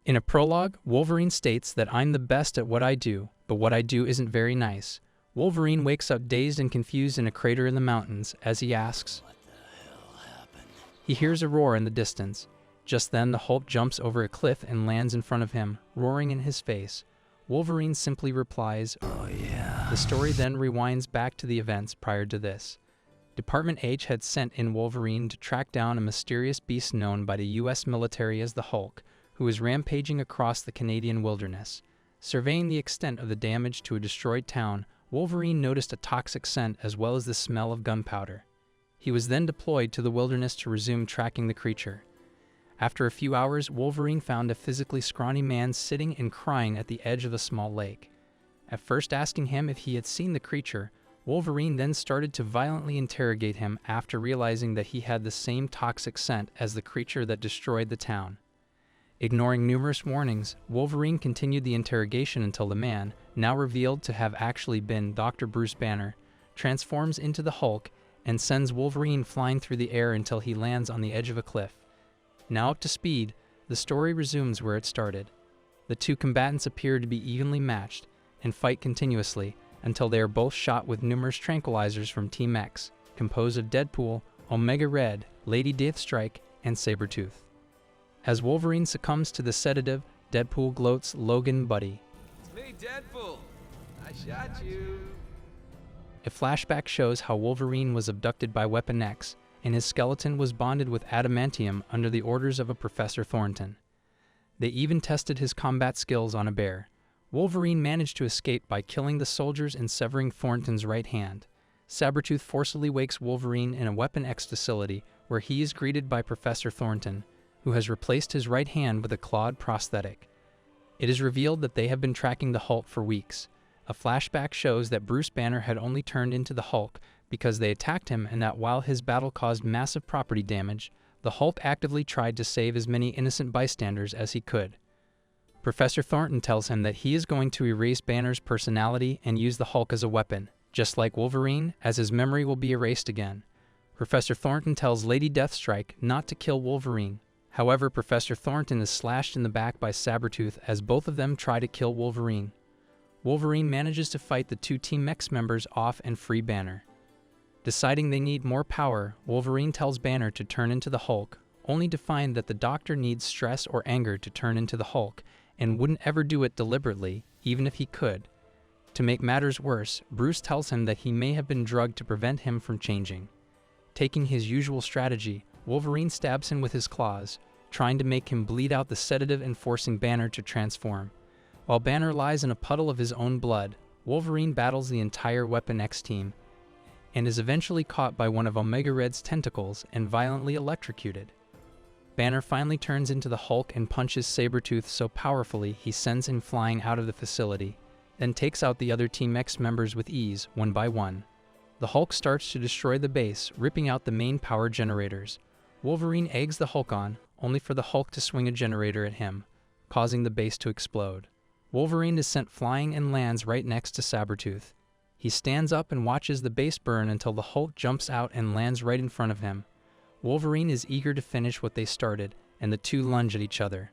In a prologue, Wolverine states that I'm the best at what I do, but what I do isn't very nice. Wolverine wakes up dazed and confused in a crater in the mountains as he asks, What the hell happened? He hears a roar in the distance. Just then the Hulk jumps over a cliff and lands in front of him, roaring in his face. Wolverine simply replies, Oh yeah. The story then rewinds back to the events prior to this. Department H had sent in Wolverine to track down a mysterious beast known by the US military as the Hulk, who was rampaging across the Canadian wilderness. Surveying the extent of the damage to a destroyed town, Wolverine noticed a toxic scent as well as the smell of gunpowder. He was then deployed to the wilderness to resume tracking the creature. After a few hours, Wolverine found a physically scrawny man sitting and crying at the edge of a small lake. At first asking him if he had seen the creature, Wolverine then started to violently interrogate him after realizing that he had the same toxic scent as the creature that destroyed the town. Ignoring numerous warnings, Wolverine continued the interrogation until the man, now revealed to have actually been Dr. Bruce Banner, transforms into the Hulk and sends Wolverine flying through the air until he lands on the edge of a cliff. Now up to speed, the story resumes where it started. The two combatants appear to be evenly matched and fight continuously until they are both shot with numerous tranquilizers from Team X, composed of Deadpool, Omega Red, Lady Deathstrike, and Sabretooth. As Wolverine succumbs to the sedative, Deadpool gloats, Logan, buddy. It's me, Deadpool. I shot you. A flashback shows how Wolverine was abducted by Weapon X, and his skeleton was bonded with adamantium under the orders of a Professor Thornton. They even tested his combat skills on a bear. Wolverine managed to escape by killing the soldiers and severing Thornton's right hand. Sabretooth forcibly wakes Wolverine in a Weapon X facility where he is greeted by Professor Thornton, who has replaced his right hand with a clawed prosthetic. It is revealed that they have been tracking the Hulk for weeks. A flashback shows that Bruce Banner had only turned into the Hulk because they attacked him, and that while his battle caused massive property damage, the Hulk actively tried to save as many innocent bystanders as he could. Professor Thornton tells him that he is going to erase Banner's personality and use the Hulk as a weapon, just like Wolverine, as his memory will be erased again. Professor Thornton tells Lady Deathstrike not to kill Wolverine. However, Professor Thornton is slashed in the back by Sabretooth as both of them try to kill Wolverine. Wolverine manages to fight the two Team X members off and free Banner. Deciding they need more power, Wolverine tells Banner to turn into the Hulk, only to find that the Doctor needs stress or anger to turn into the Hulk, and wouldn't ever do it deliberately, even if he could. To make matters worse, Bruce tells him that he may have been drugged to prevent him from changing. Taking his usual strategy, Wolverine stabs him with his claws, trying to make him bleed out the sedative and forcing Banner to transform. While Banner lies in a puddle of his own blood, Wolverine battles the entire Weapon X team, and is eventually caught by one of Omega Red's tentacles and violently electrocuted. Banner finally turns into the Hulk and punches Sabretooth so powerfully he sends him flying out of the facility, then takes out the other Team X members with ease, one by one. The Hulk starts to destroy the base, ripping out the main power generators. Wolverine eggs the Hulk on, only for the Hulk to swing a generator at him, causing the base to explode. Wolverine is sent flying and lands right next to Sabretooth. He stands up and watches the base burn until the Hulk jumps out and lands right in front of him. Wolverine is eager to finish what they started, and the two lunge at each other.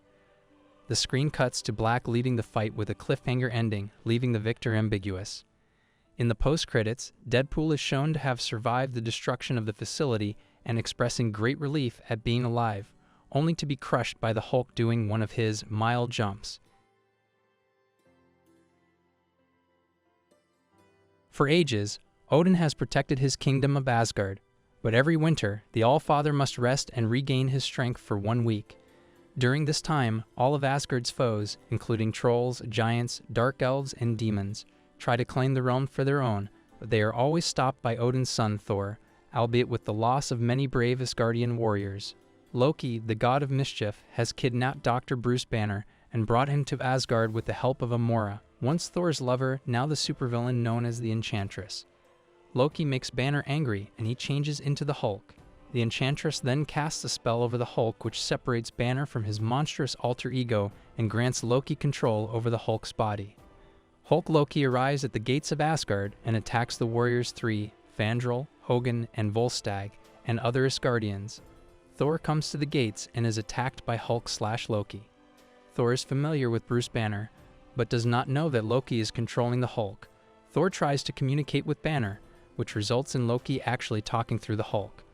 The screen cuts to black, leaving the fight with a cliffhanger ending, leaving the victor ambiguous. In the post-credits, Deadpool is shown to have survived the destruction of the facility and expressing great relief at being alive, only to be crushed by the Hulk doing one of his mild jumps. For ages, Odin has protected his kingdom of Asgard, but every winter, the All-Father must rest and regain his strength for 1 week. During this time, all of Asgard's foes, including trolls, giants, dark elves, and demons, try to claim the realm for their own, but they are always stopped by Odin's son Thor, albeit with the loss of many brave Asgardian warriors. Loki, the god of mischief, has kidnapped Dr. Bruce Banner and brought him to Asgard with the help of Amora, once Thor's lover, now the supervillain known as the Enchantress. Loki makes Banner angry and he changes into the Hulk. The Enchantress then casts a spell over the Hulk which separates Banner from his monstrous alter ego and grants Loki control over the Hulk's body. Hulk Loki arrives at the gates of Asgard and attacks the Warriors 3, Fandral, Hogun, and Volstagg, and other Asgardians. Thor comes to the gates and is attacked by Hulk/Loki. Thor is familiar with Bruce Banner, but does not know that Loki is controlling the Hulk. Thor tries to communicate with Banner, which results in Loki actually talking through the Hulk.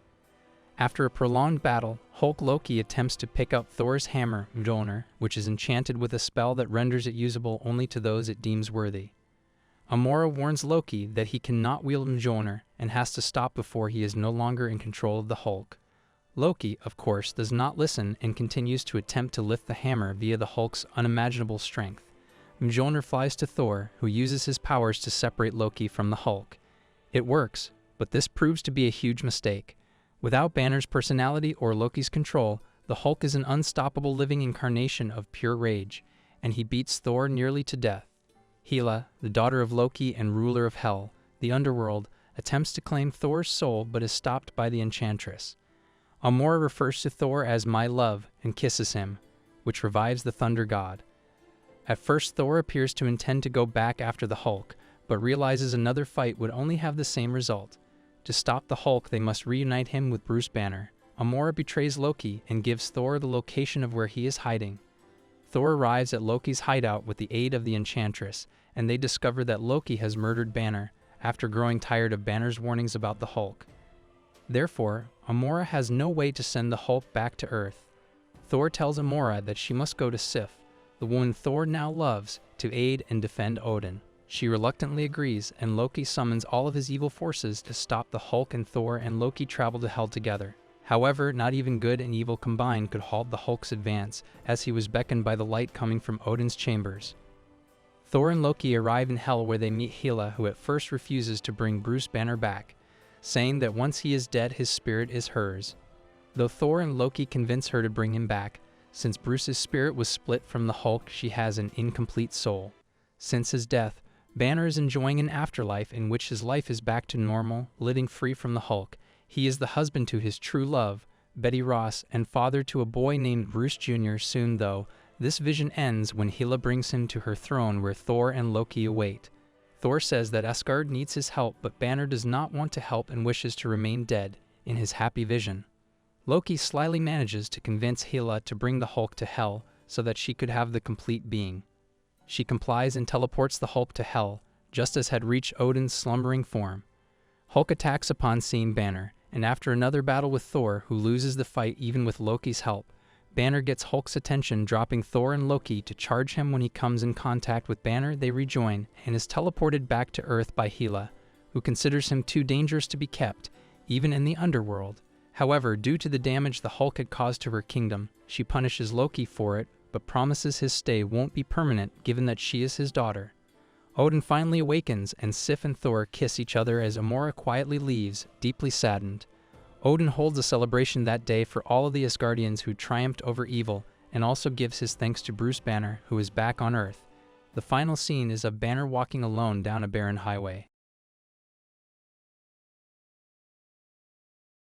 After a prolonged battle, Hulk Loki attempts to pick up Thor's hammer, Mjolnir, which is enchanted with a spell that renders it usable only to those it deems worthy. Amora warns Loki that he cannot wield Mjolnir and has to stop before he is no longer in control of the Hulk. Loki, of course, does not listen and continues to attempt to lift the hammer via the Hulk's unimaginable strength. Mjolnir flies to Thor, who uses his powers to separate Loki from the Hulk. It works, but this proves to be a huge mistake. Without Banner's personality or Loki's control, the Hulk is an unstoppable living incarnation of pure rage, and he beats Thor nearly to death. Hela, the daughter of Loki and ruler of Hel, the underworld, attempts to claim Thor's soul but is stopped by the Enchantress. Amora refers to Thor as "my love" and kisses him, which revives the Thunder God. At first, Thor appears to intend to go back after the Hulk, but realizes another fight would only have the same result. To stop the Hulk, they must reunite him with Bruce Banner. Amora betrays Loki and gives Thor the location of where he is hiding. Thor arrives at Loki's hideout with the aid of the Enchantress, and they discover that Loki has murdered Banner after growing tired of Banner's warnings about the Hulk. Therefore, Amora has no way to send the Hulk back to Earth. Thor tells Amora that she must go to Sif, the woman Thor now loves, to aid and defend Odin. She reluctantly agrees, and Loki summons all of his evil forces to stop the Hulk, and Thor and Loki travel to Hel together. However, not even good and evil combined could halt the Hulk's advance, as he was beckoned by the light coming from Odin's chambers. Thor and Loki arrive in Hel, where they meet Hela, who at first refuses to bring Bruce Banner back, saying that once he is dead, his spirit is hers. Though Thor and Loki convince her to bring him back, since Bruce's spirit was split from the Hulk, she has an incomplete soul. Since his death, Banner is enjoying an afterlife in which his life is back to normal, living free from the Hulk. He is the husband to his true love, Betty Ross, and father to a boy named Bruce Jr. Soon, though, this vision ends when Hela brings him to her throne where Thor and Loki await. Thor says that Asgard needs his help, but Banner does not want to help and wishes to remain dead in his happy vision. Loki slyly manages to convince Hela to bring the Hulk to Hel so that she could have the complete being. She complies and teleports the Hulk to Hel, just as had reached Odin's slumbering form. Hulk attacks upon seeing Banner, and after another battle with Thor, who loses the fight even with Loki's help, Banner gets Hulk's attention, dropping Thor and Loki to charge him. When he comes in contact with Banner, they rejoin, and is teleported back to Earth by Hela, who considers him too dangerous to be kept, even in the underworld. However, due to the damage the Hulk had caused to her kingdom, she punishes Loki for it, but promises his stay won't be permanent given that she is his daughter. Odin finally awakens, and Sif and Thor kiss each other as Amora quietly leaves, deeply saddened. Odin holds a celebration that day for all of the Asgardians who triumphed over evil, and also gives his thanks to Bruce Banner, who is back on Earth. The final scene is of Banner walking alone down a barren highway.